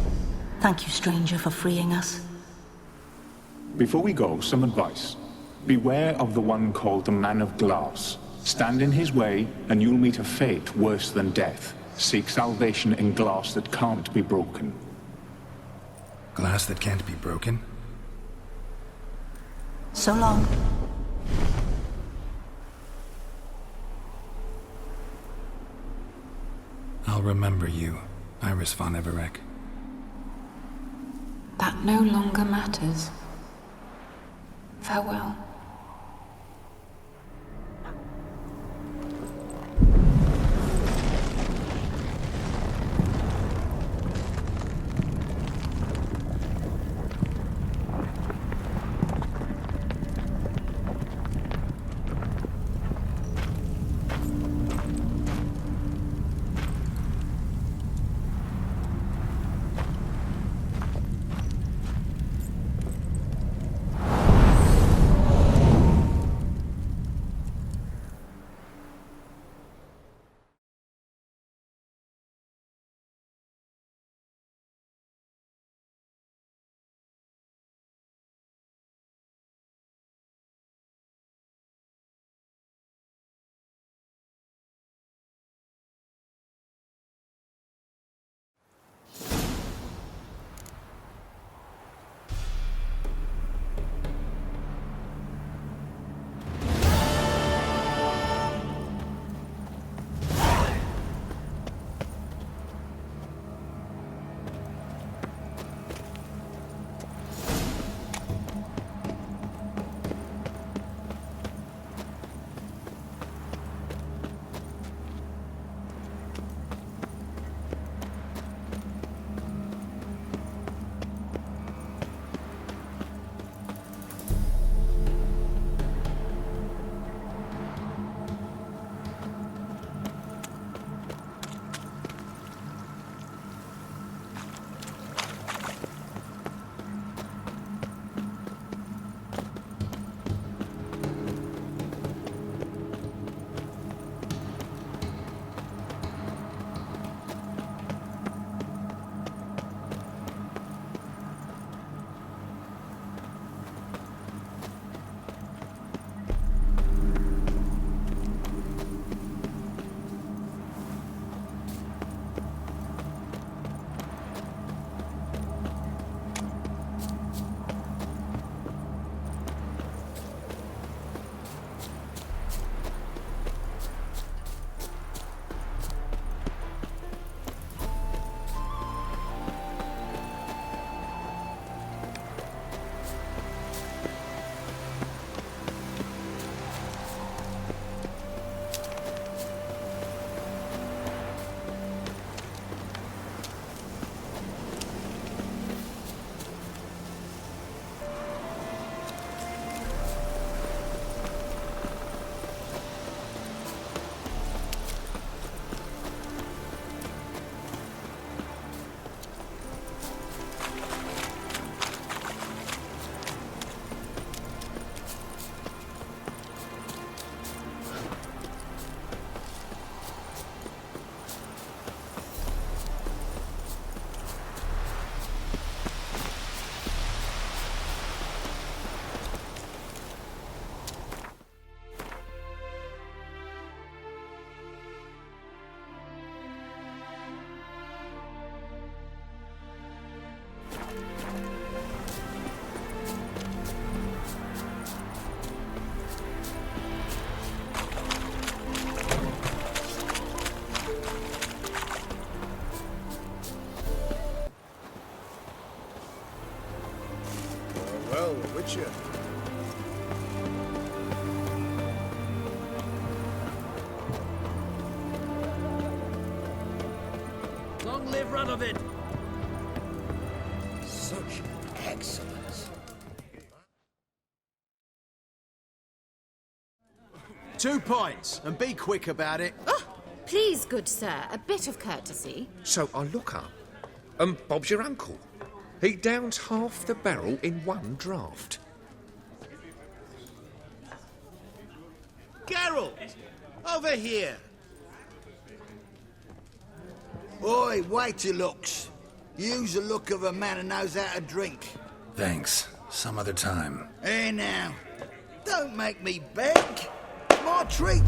I: Thank you, stranger, for freeing us.
J: Before we go, some advice. Beware of the one called the Man of Glass. Stand in his way, and you'll meet a fate worse than death. Seek salvation in glass that can't be broken.
D: Glass that can't be broken?
I: So long.
D: I'll remember you, Iris von Everec.
K: That no longer matters. Farewell.
E: future.
M: Long live Radovid! Such excellence.
N: 2 points, and be quick about it.
L: Oh, please, good sir, a bit of courtesy.
F: So I look up, and Bob's your uncle. He downs half the barrel in one draught.
C: Geralt! Over here!
O: Oi, wait your looks. Use the look of a man who knows how to drink.
D: Thanks. Some other time.
O: Here now. Don't make me beg. My treat.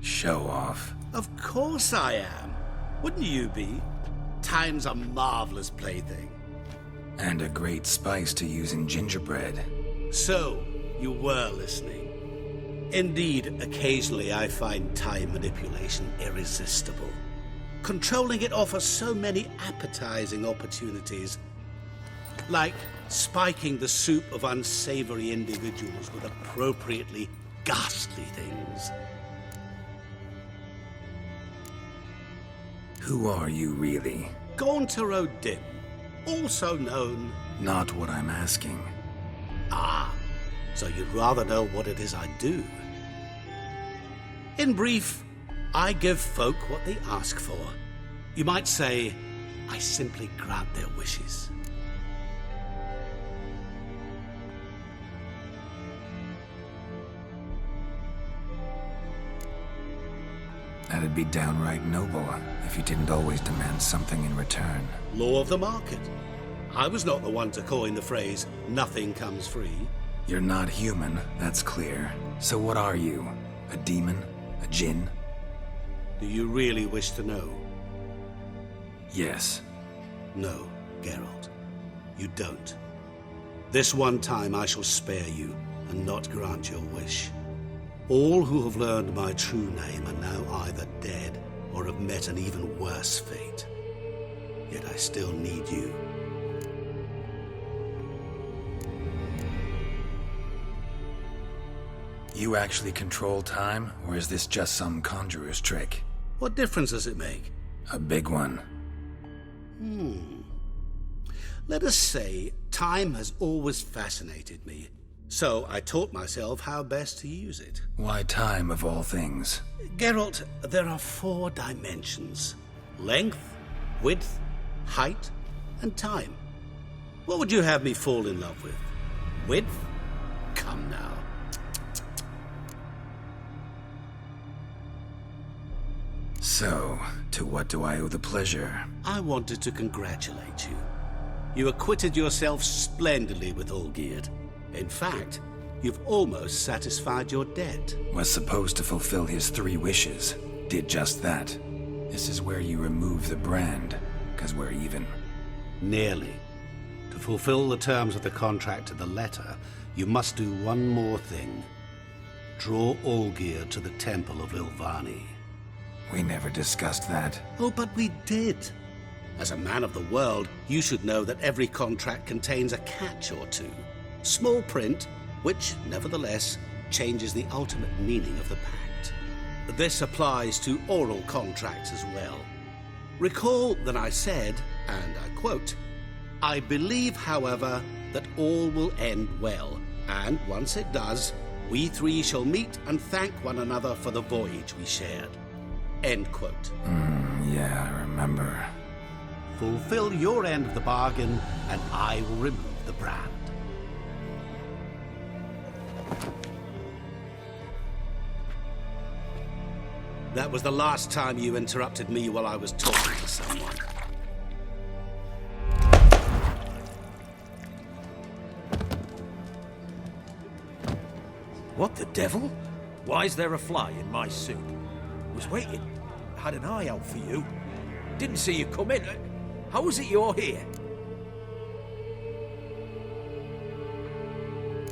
D: Show off.
C: Of course I am. Wouldn't you be? Time's a marvelous plaything.
D: And a great spice to use in gingerbread.
C: So, you were listening. Indeed, occasionally I find time manipulation irresistible. Controlling it offers so many appetizing opportunities. Like spiking the soup of unsavory individuals with appropriately ghastly things.
D: Who are you, really?
C: Gaunter O'Dim, also known...
D: Not what I'm asking.
C: Ah, so you'd rather know what it is I do. In brief, I give folk what they ask for. You might say, I simply grant their wishes.
D: That'd be downright noble if you didn't always demand something in return.
C: Law of the market. I was not the one to coin the phrase, nothing comes free.
D: You're not human, that's clear. So what are you? A demon? A djinn?
C: Do you really wish to know?
D: Yes.
C: No, Geralt. You don't. This one time I shall spare you and not grant your wish. All who have learned my true name are now either dead or have met an even worse fate. Yet I still need you.
D: You actually control time, or is this just some conjurer's trick?
C: What difference does it make?
D: A big one.
C: Let us say time has always fascinated me. So I taught myself how best to use it.
D: Why time, of all things?
C: Geralt, there are 4 dimensions. Length, width, height, and time. What would you have me fall in love with? Width? Come now.
D: So, to what do I owe the pleasure?
C: I wanted to congratulate you. You acquitted yourself splendidly with Olgierd. In fact, you've almost satisfied your debt.
D: Was supposed to fulfill his 3 wishes. Did just that. This is where you remove the brand, 'cause we're even.
C: Nearly. To fulfill the terms of the contract to the letter, you must do one more thing. Draw Olgierd to the Temple of Ilvani.
D: We never discussed that.
C: Oh, but we did. As a man of the world, you should know that every contract contains a catch or two. Small print, which, nevertheless, changes the ultimate meaning of the pact. This applies to oral contracts as well. Recall that I said, and I quote, "I believe, however, that all will end well, and once it does, we 3 shall meet and thank one another for the voyage we shared." End quote.
D: Yeah, I remember.
C: Fulfill your end of the bargain, and I will remove the brand. That was the last time you interrupted me while I was talking to someone.
E: What the devil? Why is there a fly in my soup? Was waiting. Had an eye out for you. Didn't see you come in. How is it you're here?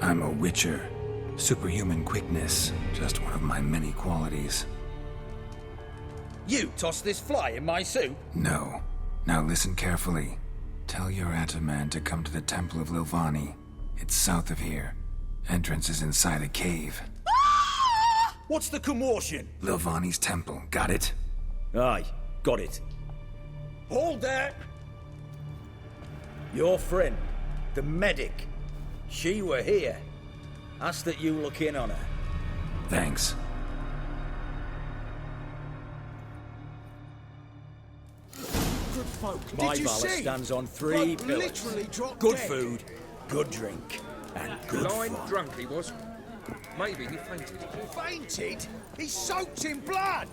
D: I'm a witcher. Superhuman quickness, just one of my many qualities.
P: You tossed this fly in my soup?
D: No. Now listen carefully. Tell your Ataman to come to the Temple of Lilvani. It's south of here. Entrance is inside a cave.
P: What's the commotion?
D: Lilvani's temple, got it?
P: Aye, got it.
A: Hold there!
P: Your friend, the medic, she were here. Ask that you look in on her.
D: Thanks.
O: Good folk.
P: My
O: Did you
P: Valor
O: see?
P: stands on three
O: Folk
P: pillars.
O: literally dropped
P: Good
O: dead.
P: food, good drink, and good
F: Blind
P: fun.
F: drunk he was. Maybe he fainted.
O: Fainted? He's soaked in blood!